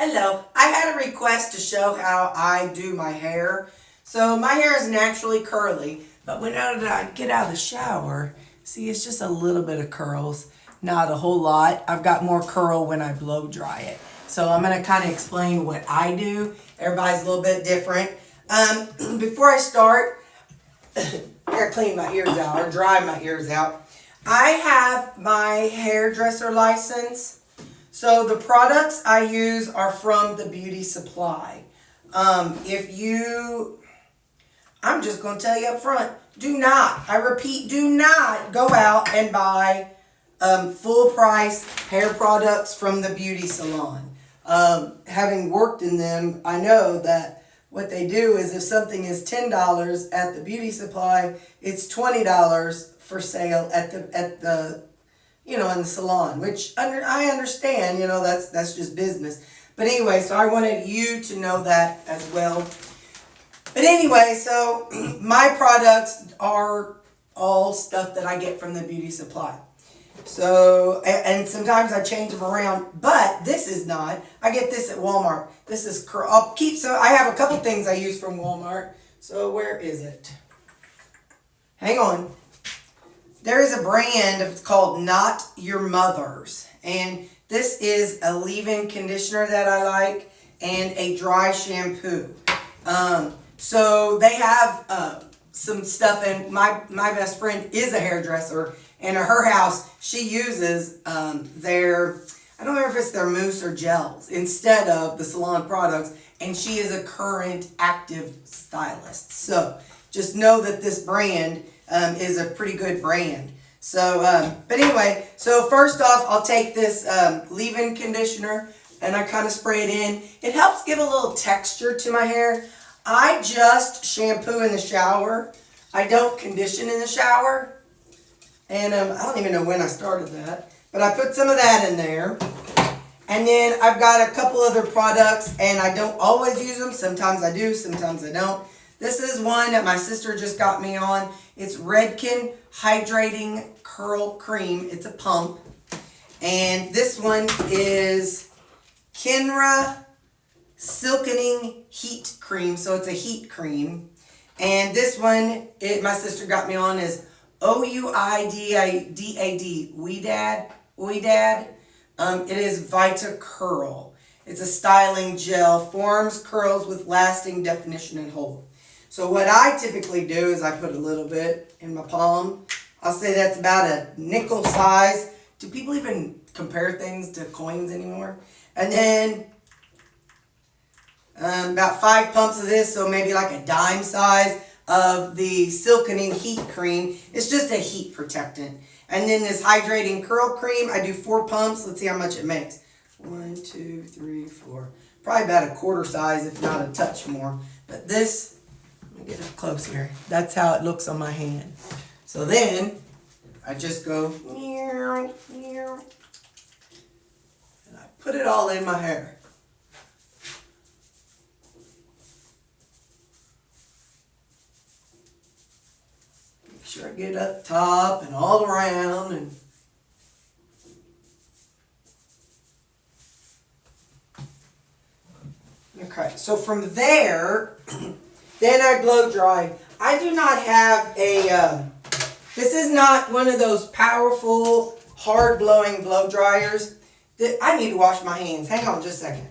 Hello, I had a request to show how I do my hair. So my hair is naturally curly, but when I get out of the shower, see it's just a little bit of curls, not a whole lot. I've got more curl when I blow dry it. So I'm gonna kind of explain what I do. Everybody's a little bit different. Before I start, I gotta clean my ears out or dry my ears out. I have my hairdresser license. So the products I use are from the beauty supply. I'm just going to tell you up front, I repeat, do not go out and buy full price hair products from the beauty salon. Having worked in them, I know that what they do is if something is $10 at the beauty supply, it's $20 for sale at the in the salon, which I understand, that's just business. But anyway, so I wanted you to know that as well. But anyway, so my products are all stuff that I get from the beauty supply. So, and sometimes I change them around, but this is not. I get this at Walmart. This is, I have a couple things I use from Walmart. So where is it? Hang on. There is a brand, it's called Not Your Mother's, and this is a leave-in conditioner that I like and a dry shampoo. So they have some stuff, and my best friend is a hairdresser, and at her house she uses I don't know if it's their mousse or gels instead of the salon products, and she is a current active stylist. So just know that this brand is a pretty good brand. So, but anyway, so first off, I'll take this leave-in conditioner and I kind of spray it in. It helps give a little texture to my hair. I just shampoo in the shower. I don't condition in the shower. And I don't even know when I started that, but I put some of that in there. And then I've got a couple other products, and I don't always use them. Sometimes I do, sometimes I don't. This is one that my sister just got me on. It's Redken Hydrating Curl Cream. It's a pump. And this one is Kenra Silkening Heat Cream. So it's a heat cream. And this one, my sister got me on, is OUIDAD. Ouidad. It is Vita Curl. It's a styling gel. Forms curls with lasting definition and hold. So what I typically do is I put a little bit in my palm. I'll say that's about a nickel size. Do people even compare things to coins anymore? And then about 5 pumps of this, so maybe like a dime size of the Silkening Heat Cream. It's just a heat protectant. And then this Hydrating Curl Cream, I do 4 pumps. Let's see how much it makes. 1, 2, 3, 4. Probably about a quarter size, if not a touch more. But this, let me get up close here. That's how it looks on my hand. So then, I just go, and I put it all in my hair. Make sure I get up top and all around. And okay, so from there, then I blow dry. I do not have this is not one of those powerful, hard blowing blow dryers. I need to wash my hands. Hang on just a second.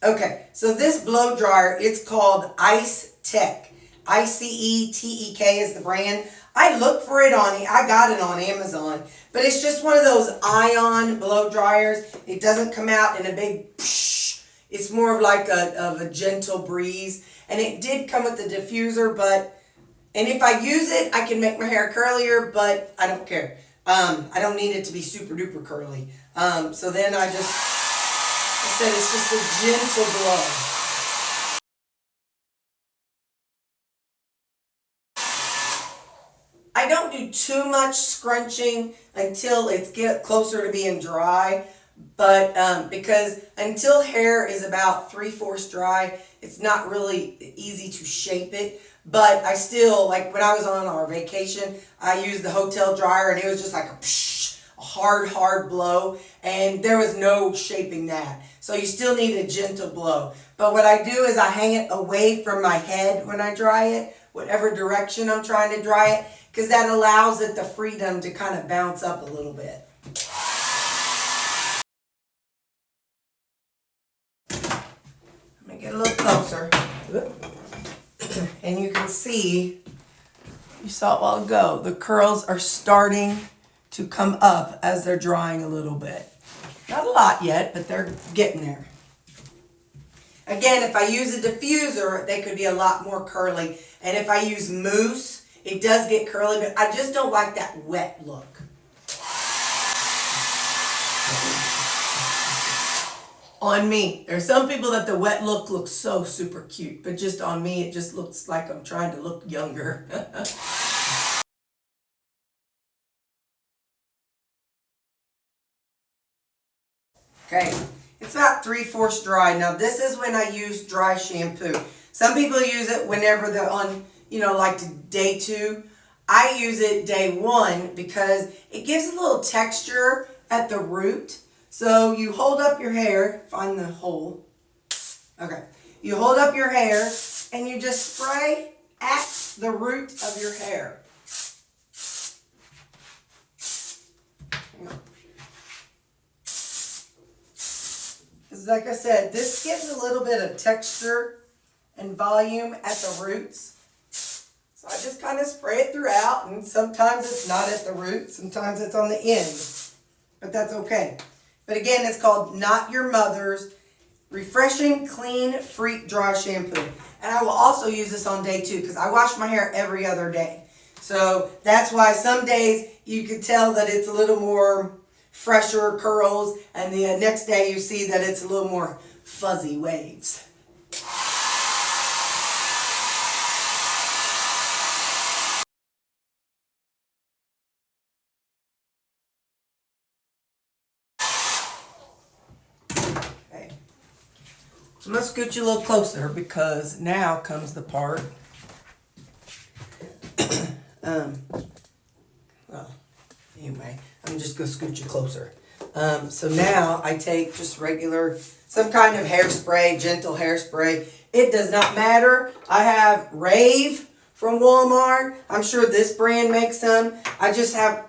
Okay, so this blow dryer, it's called Ice Tech. ICETEK is the brand. I looked for it I got it on Amazon, but it's just one of those ion blow dryers. It doesn't come out in a big psh. It's more of like a gentle breeze. And it did come with the diffuser, and if I use it, I can make my hair curlier, but I don't care. I don't need it to be super duper curly. So then I said it's just a gentle blow. I don't do too much scrunching until it's get closer to being dry. But because until hair is about 3/4 dry, it's not really easy to shape it. But I still, like when I was on our vacation, I used the hotel dryer and it was just like a psh, a hard blow, and there was no shaping that. So you still need a gentle blow. But what I do is I hang it away from my head when I dry it, whatever direction I'm trying to dry it, because that allows it the freedom to kind of bounce up a little bit. Let me get a little closer. And you can see, you saw it a while ago, the curls are starting to come up as they're drying a little bit. Not a lot yet, but they're getting there. Again, if I use a diffuser, they could be a lot more curly. And if I use mousse, it does get curly, but I just don't like that wet look. On me. There's some people that the wet look looks so super cute, but just on me, it just looks like I'm trying to look younger. Okay, it's about 3/4 dry. Now this is when I use dry shampoo. Some people use it whenever they're on, like day 2. I use it day 1 because it gives a little texture at the root. So you hold up your hair, find the hole. Okay, you hold up your hair and you just spray at the root of your hair. Because like I said, this gives a little bit of texture and volume at the roots. So I just kind of spray it throughout, and sometimes it's not at the root, sometimes it's on the end, but that's okay. But again, it's called Not Your Mother's Refreshing Clean Freak Dry Shampoo. And I will also use this on day 2 because I wash my hair every other day. So that's why some days you could tell that it's a little more fresher curls, and the next day you see that it's a little more fuzzy waves. I'm going to scoot you a little closer because now comes the part. Well, anyway, I'm just going to scoot you closer. So now I take just regular, some kind of hairspray, gentle hairspray. It does not matter. I have Rave from Walmart. I'm sure this brand makes some. I just have,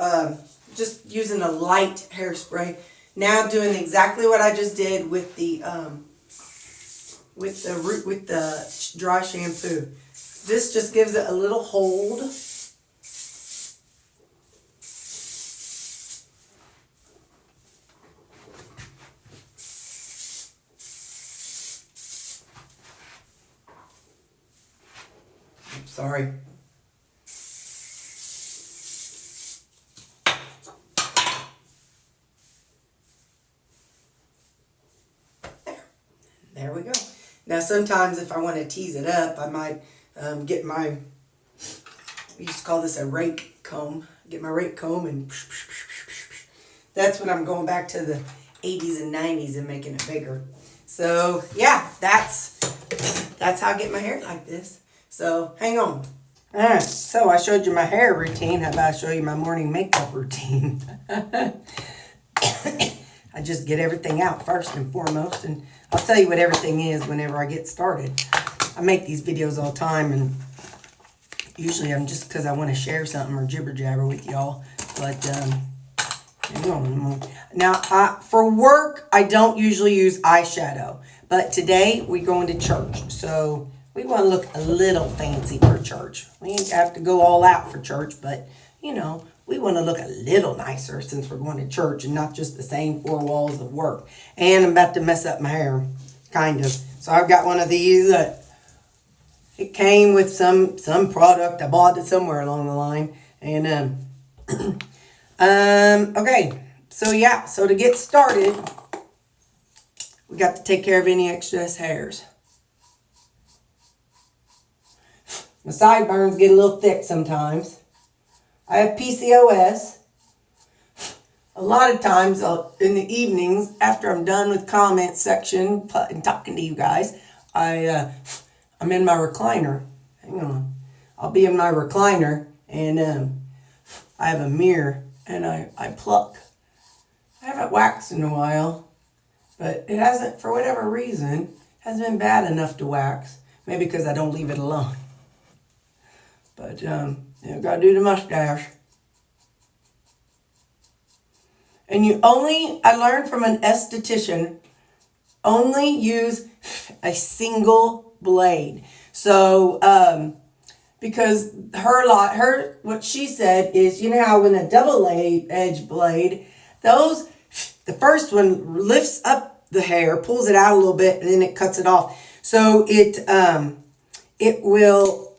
just using a light hairspray. Now doing exactly what I just did with the dry shampoo. This just gives it a little hold. Sorry. There we go. Now sometimes if I want to tease it up, I might get my, we used to call this a rake comb. Get my rake comb and that's when I'm going back to the 80s and 90s and making it bigger. So yeah, that's how I get my hair like this. So hang on. Alright, so I showed you my hair routine. How about I show you my morning makeup routine? I just get everything out first and foremost, and I'll tell you what everything is whenever I get started. I make these videos all the time, and usually I'm just because I want to share something or jibber jabber with y'all. But now for work, I don't usually use eyeshadow, but today we're going to church, so we want to look a little fancy for church. We ain't have to go all out for church, but we want to look a little nicer since we're going to church and not just the same 4 walls of work. And I'm about to mess up my hair, kind of. So I've got one of these that it came with some product. I bought it somewhere along the line. And okay. So yeah, so to get started, we got to take care of any excess hairs. My sideburns get a little thick sometimes. I have PCOS. A lot of times in the evenings, after I'm done with comment section and talking to you guys, I'm in my recliner. Hang on. I'll be in my recliner and I have a mirror and I pluck haven't waxed in a while, but it hasn't, for whatever reason, hasn't been bad enough to wax. Maybe because I don't leave it alone. But, gotta do the mustache. And I learned from an esthetician, only use a single blade. So, because what she said is, you know how when a double-edged blade, the first one lifts up the hair, pulls it out a little bit, and then it cuts it off. So it will,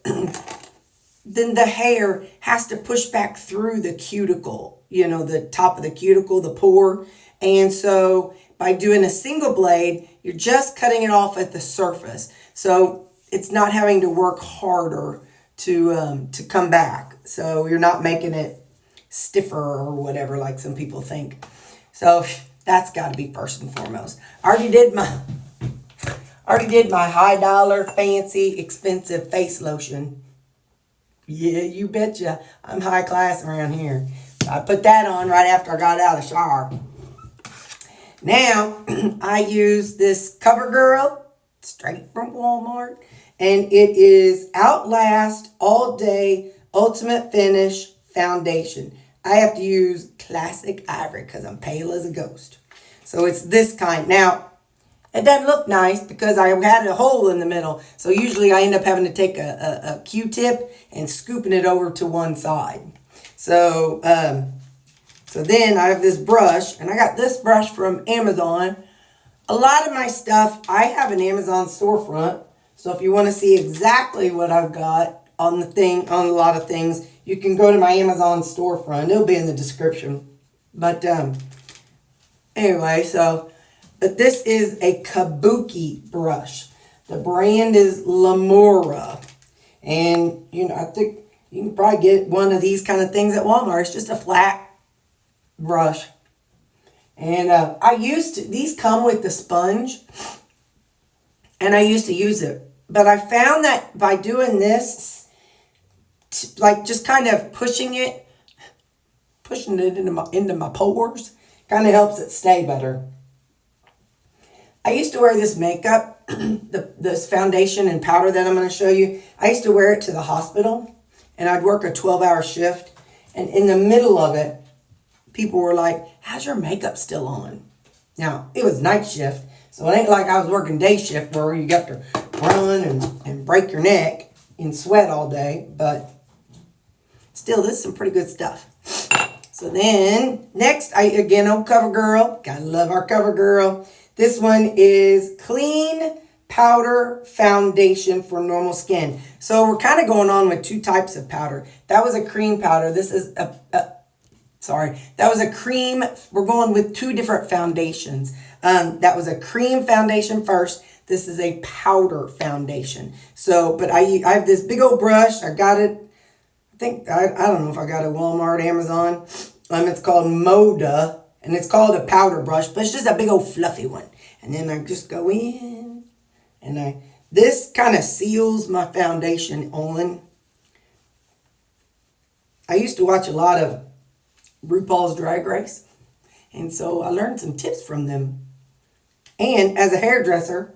then the hair has to push back through the cuticle, the top of the cuticle, the pore. And so by doing a single blade, you're just cutting it off at the surface. So it's not having to work harder to come back. So you're not making it stiffer or whatever like some people think. So that's got to be first and foremost. I already did my high dollar, fancy, expensive face lotion. Yeah, you betcha. I'm high class around here. So I put that on right after I got out of the shower. Now, I use this CoverGirl, straight from Walmart. And it is Outlast All Day Ultimate Finish Foundation. I have to use Classic Ivory because I'm pale as a ghost. So it's this kind. Now, it doesn't look nice because I had a hole in the middle. So usually I end up having to take a Q-tip and scooping it over to one side. So, so then I have this brush, and I got this brush from Amazon. A lot of my stuff, I have an Amazon storefront. So if you want to see exactly what I've got on a lot of things, you can go to my Amazon storefront. It'll be in the description. But anyway, but this is a Kabuki brush. The brand is Lamora. And, I think you can probably get one of these kind of things at Walmart. It's just a flat brush. And these come with the sponge. And I used to use it. But I found that by doing this, like just kind of pushing it into my pores, kind of helps it stay better. I used to wear this makeup, this foundation and powder that I'm going to show you. I used to wear it to the hospital, and I'd work a 12-hour shift. And in the middle of it, people were like, how's your makeup still on? Now, it was night shift, so it ain't like I was working day shift where you got to run and break your neck and sweat all day. But still, this is some pretty good stuff. So then, next, old CoverGirl. Gotta love our CoverGirl. This one is Clean Powder Foundation for normal skin. So we're kind of going on with two types of powder. That was a cream powder. This is that was a cream. We're going with two different foundations. That was a cream foundation first. This is a powder foundation. So, but I have this big old brush. I got it. I don't know if I got it at Walmart, Amazon. It's called Moda, and it's called a powder brush, but it's just a big old fluffy one. And then I just go in, and this kind of seals my foundation on. I used to watch a lot of RuPaul's Drag Race, and so I learned some tips from them. And as a hairdresser,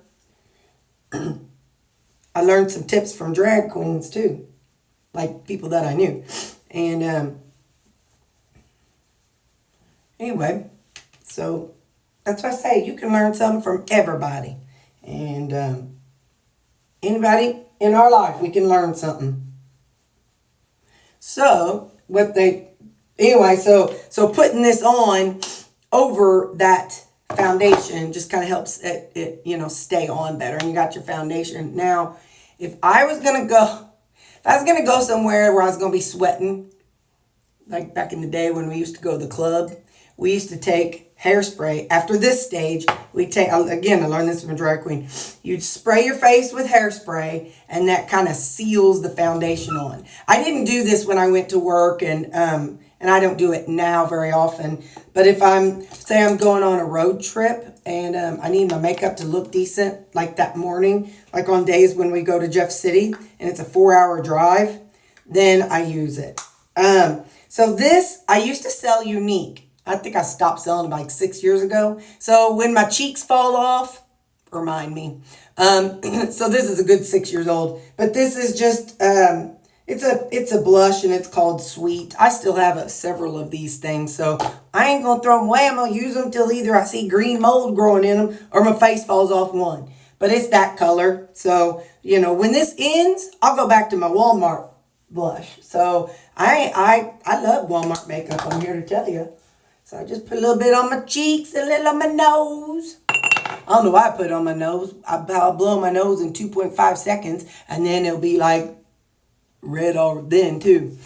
I learned some tips from drag queens too, like people that I knew. And anyway, so that's why I say you can learn something from everybody. And anybody in our life, we can learn something. So so putting this on over that foundation just kind of helps it stay on better. And you got your foundation. Now, if I was gonna go somewhere where I was gonna be sweating, like back in the day when we used to go to the club, we used to take hairspray. After this stage, I learned this from a drag queen. You'd spray your face with hairspray, and that kind of seals the foundation on. I didn't do this when I went to work, and I don't do it now very often. But if I'm going on a road trip and I need my makeup to look decent, like that morning, like on days when we go to Jeff City and it's a 4-hour drive, then I use it. So this, I used to sell Unique. I think I stopped selling them like 6 years ago. So when my cheeks fall off, remind me. So this is a good 6 years old, but this is just it's a blush and it's called Sweet. I still have several of these things, so I ain't gonna throw them away. I'm gonna use them till either I see green mold growing in them or my face falls off one. But it's that color, so when this ends, I'll go back to my Walmart blush. So I love Walmart makeup. I'm here to tell you. So I just put a little bit on my cheeks, a little on my nose. I don't know why I put it on my nose. I'll blow my nose in 2.5 seconds, and then it'll be like red all then too.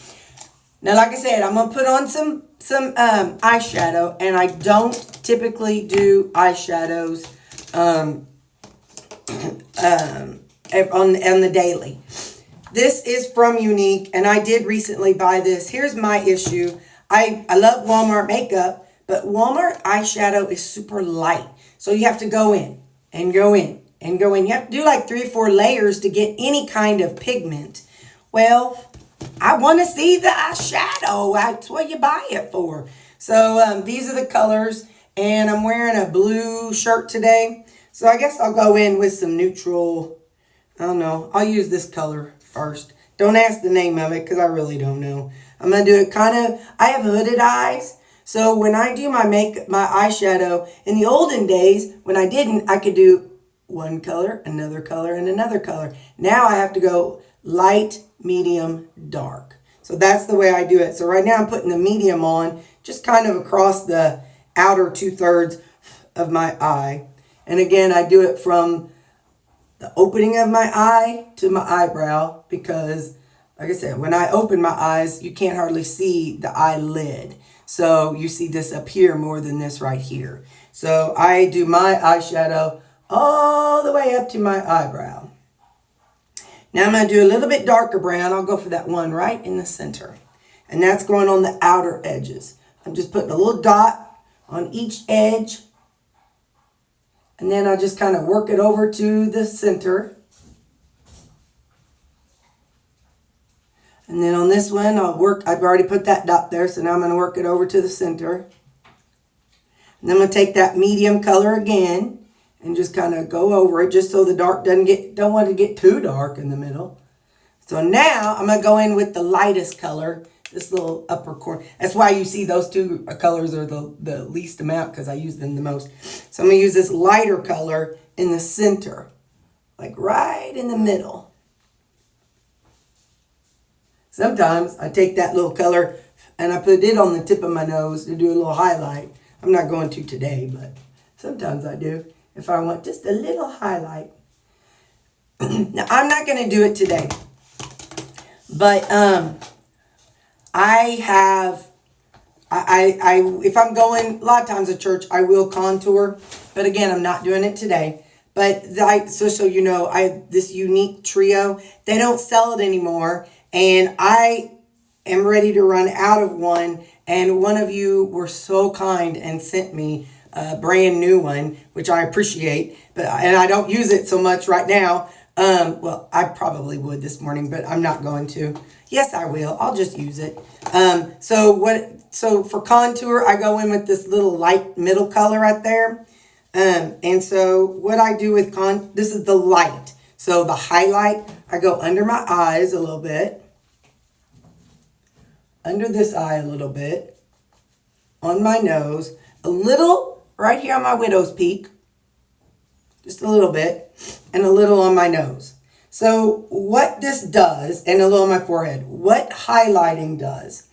Now, like I said, I'm gonna put on some eyeshadow, and I don't typically do eyeshadows on the daily. This is from Unique, and I did recently buy this. Here's my issue. I love Walmart makeup, but Walmart eyeshadow is super light. So you have to go in and go in and go in. You have to do like 3 or 4 layers to get any kind of pigment. Well, I want to see the eyeshadow. That's what you buy it for. So these are the colors, and I'm wearing a blue shirt today. So I guess I'll go in with some neutral. I don't know. I'll use this color first. Don't ask the name of it because I really don't know. I'm going to do it I have hooded eyes. So when I do my eyeshadow, in the olden days, when I didn't, I could do one color, another color, and another color. Now I have to go light, medium, dark. So that's the way I do it. So right now I'm putting the medium on, just kind of across the outer 2/3 of my eye. And again, I do it from the opening of my eye to my eyebrow because, like I said, when I open my eyes, you can't hardly see the eyelid. So you see this up here more than this right here. So I do my eyeshadow all the way up to my eyebrow. Now I'm going to do a little bit darker brown. I'll go for that one right in the center. And that's going on the outer edges. I'm just putting a little dot on each edge. And then I just kind of work it over to the center. And then on this one, I've already put that dot there, so now I'm going to work it over to the center. And then I'm going to take that medium color again and just kind of go over it just so the dark don't want to get too dark in the middle. So now I'm going to go in with the lightest color, this little upper corner. That's why you see those two colors are the least amount because I use them the most. So I'm going to use this lighter color in the center, like right in the middle. Sometimes I take that little color and I put it on the tip of my nose to do a little highlight. I'm not going to today, but sometimes I do if I want just a little highlight. Now, I'm not going to do it today, but if I'm going, a lot of times at church, I will contour, but again, I'm not doing it today. But so you know, this Unique trio, they don't sell it anymore. And I am ready to run out of one. And one of you were so kind and sent me a brand new one, which I appreciate. And I don't use it so much right now. Well, I probably would this morning, but I'm not going to. Yes, I will. I'll just use it. So for contour, I go in with this little light middle color right there. And so what I do with this is the light. So the highlight, I go under my eyes a little bit, under this eye a little bit, on my nose, a little right here on my widow's peak, just a little bit, and a little on my nose. So what this does, and a little on my forehead, what highlighting does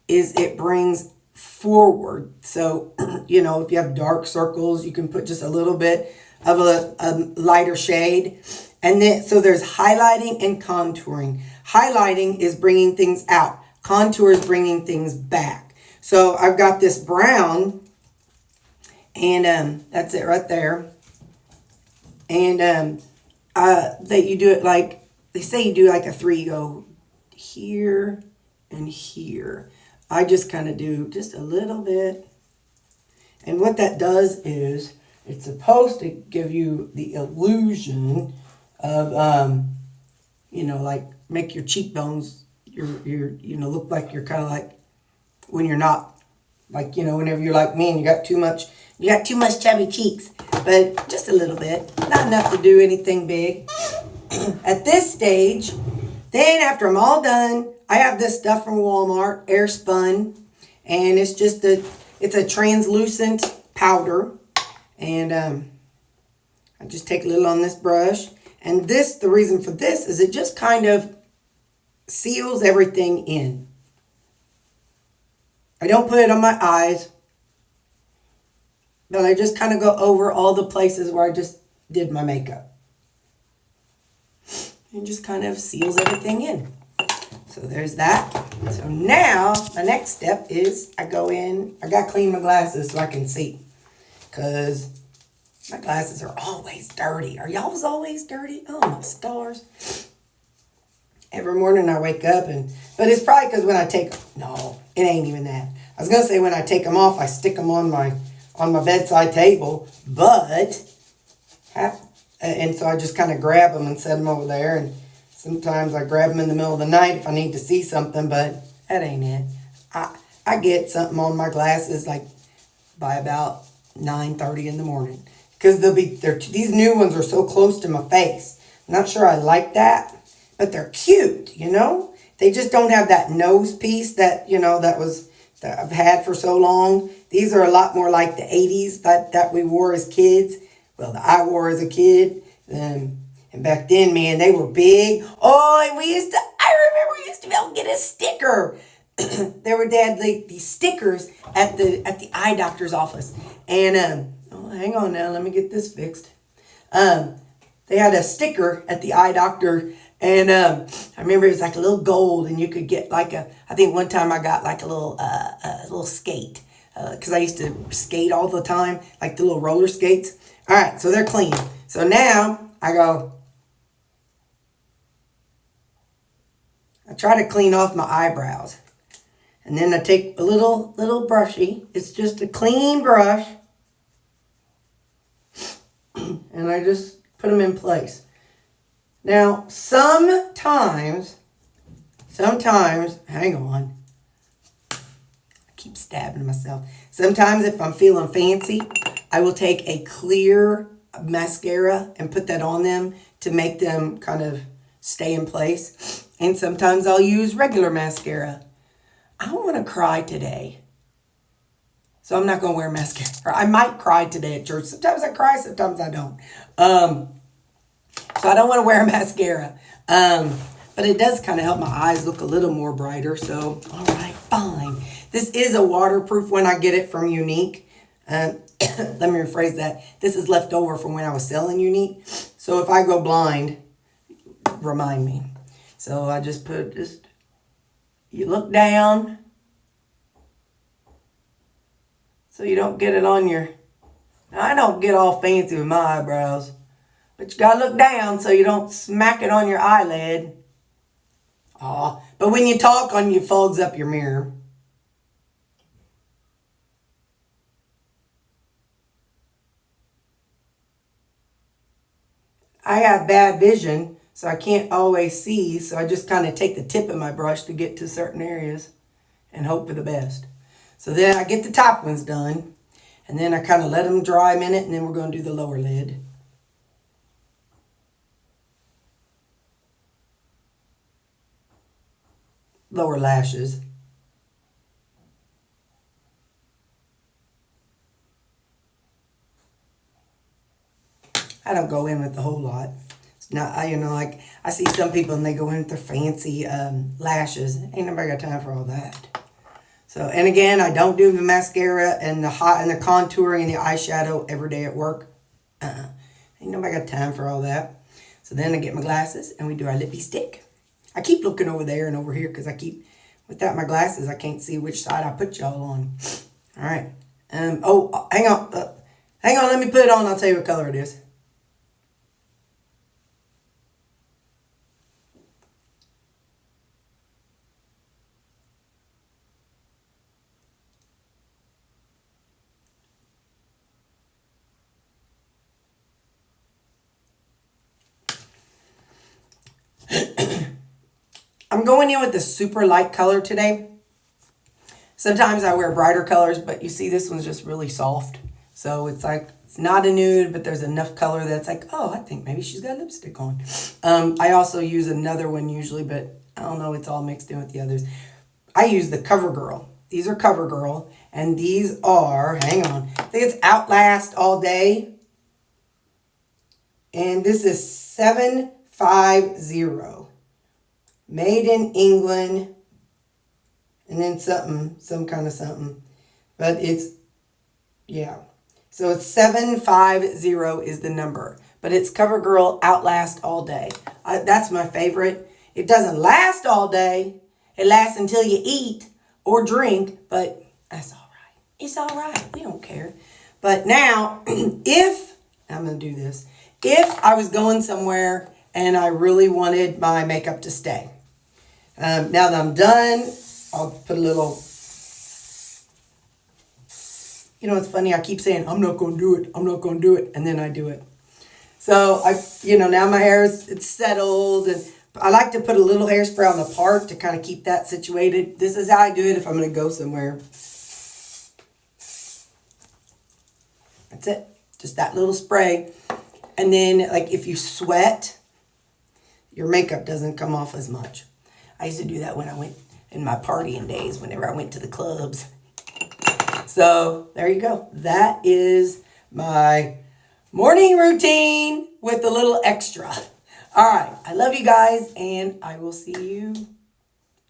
is it brings forward. So, you know, if you have dark circles, you can put just a little bit of a lighter shade. And then, so there's highlighting and contouring. Highlighting is bringing things out. Contour is bringing things back. So I've got this brown, and that's it right there. And that you do it like, they say you do like a 3, you go here and here. I just kind of do just a little bit. And what that does is, it's supposed to give you the illusion of, you know, like make your cheekbones, look like you're kind of like when you're not Like, you know, whenever you're like me and you got too much chubby cheeks. But just a little bit. Not enough to do anything big. At this stage, then after I'm all done, I have this stuff from Walmart, air spun. And it's just it's a translucent powder. And I just take a little on this brush. And the reason for this is it just kind of seals everything in. I don't put it on my eyes, but I just kind of go over all the places where I just did my makeup. And just kind of seals everything in. So there's that. So now, the next step is I go in. I got to clean my glasses so I can see. Because my glasses are always dirty. Are y'all's always dirty? Oh, my stars. Every morning I wake up but it's probably because when I take, no, it ain't even that. I was going to say when I take them off, I stick them on my bedside table. But, and so I just kind of grab them and set them over there. And sometimes I grab them in the middle of the night if I need to see something, but that ain't it. I get something on my glasses like by about 9:30 in the morning. Because these new ones are so close to my face. I'm not sure I like that, but they're cute, you know? They just don't have that nose piece that, you know, that I've had for so long. These are a lot more like the 80s that we wore as kids. Well, that I wore as a kid. And back then, man, they were big. Oh, and I remember we used to be able to get a sticker. They had like these stickers at the eye doctor's office. And, hang on now, let me get this fixed. They had a sticker at the eye doctor. And I remember it was like a little gold, and you could get like I think one time I got like a little skate. Because I used to skate all the time, like the little roller skates. All right, so they're clean. So now I try to clean off my eyebrows. And then I take a little brushy. It's just a clean brush. And I just put them in place. Now, sometimes, hang on. I keep stabbing myself. Sometimes if I'm feeling fancy, I will take a clear mascara and put that on them to make them kind of stay in place. And sometimes I'll use regular mascara. I want to cry today. So I'm not going to wear mascara. Or I might cry today at church. Sometimes I cry, sometimes I don't. So I don't want to wear mascara. But it does kind of help my eyes look a little more brighter. So, all right, fine. This is a waterproof one. I get it from Unique. Let me rephrase that. This is left over from when I was selling Unique. So if I go blind, remind me. So I just you look down. So you don't get it on your... Now, I don't get all fancy with my eyebrows. But you gotta look down so you don't smack it on your eyelid. Aw, but when you talk on you, fogs up your mirror. I have bad vision, so I can't always see. So I just kind of take the tip of my brush to get to certain areas and hope for the best. So then I get the top ones done. And then I kind of let them dry a minute, and then we're going to do the lower lid. Lower lashes. I don't go in with a whole lot. It's not, like I see some people and they go in with their fancy lashes. Ain't nobody got time for all that. So, and again, I don't do the mascara and the contouring and the eyeshadow every day at work. Ain't nobody got time for all that. So then I get my glasses and we do our lippy stick. I keep looking over there and over here because without my glasses, I can't see which side I put y'all on. All right. Hang on. Let me put it on. I'll tell you what color it is. I'm going in with the super light color today. Sometimes I wear brighter colors, but you see this one's just really soft. So it's like, it's not a nude, but there's enough color that's like, oh, I think maybe she's got lipstick on. I also use another one usually, but I don't know, it's all mixed in with the others. I use the CoverGirl. These are CoverGirl, and these are, hang on, I think it's Outlast All Day. And this is 750. Made in England. And then some kind of something. But it's, yeah. So it's 750 is the number. But it's CoverGirl Outlast All Day. That's my favorite. It doesn't last all day. It lasts until you eat or drink. But that's all right. It's all right. We don't care. But now, if, I'm going to do this. If I was going somewhere and I really wanted my makeup to stay. Now that I'm done, I'll put a little, you know, it's funny, I keep saying, I'm not going to do it, I'm not going to do it, and then I do it. So, now my hair it's settled, and I like to put a little hairspray on the part to kind of keep that situated. This is how I do it if I'm going to go somewhere. That's it, just that little spray. And then, like, if you sweat, your makeup doesn't come off as much. I used to do that when I went in my partying days, whenever I went to the clubs. So, there you go. That is my morning routine with a little extra. All right. I love you guys, and I will see you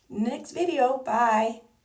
next video. Bye.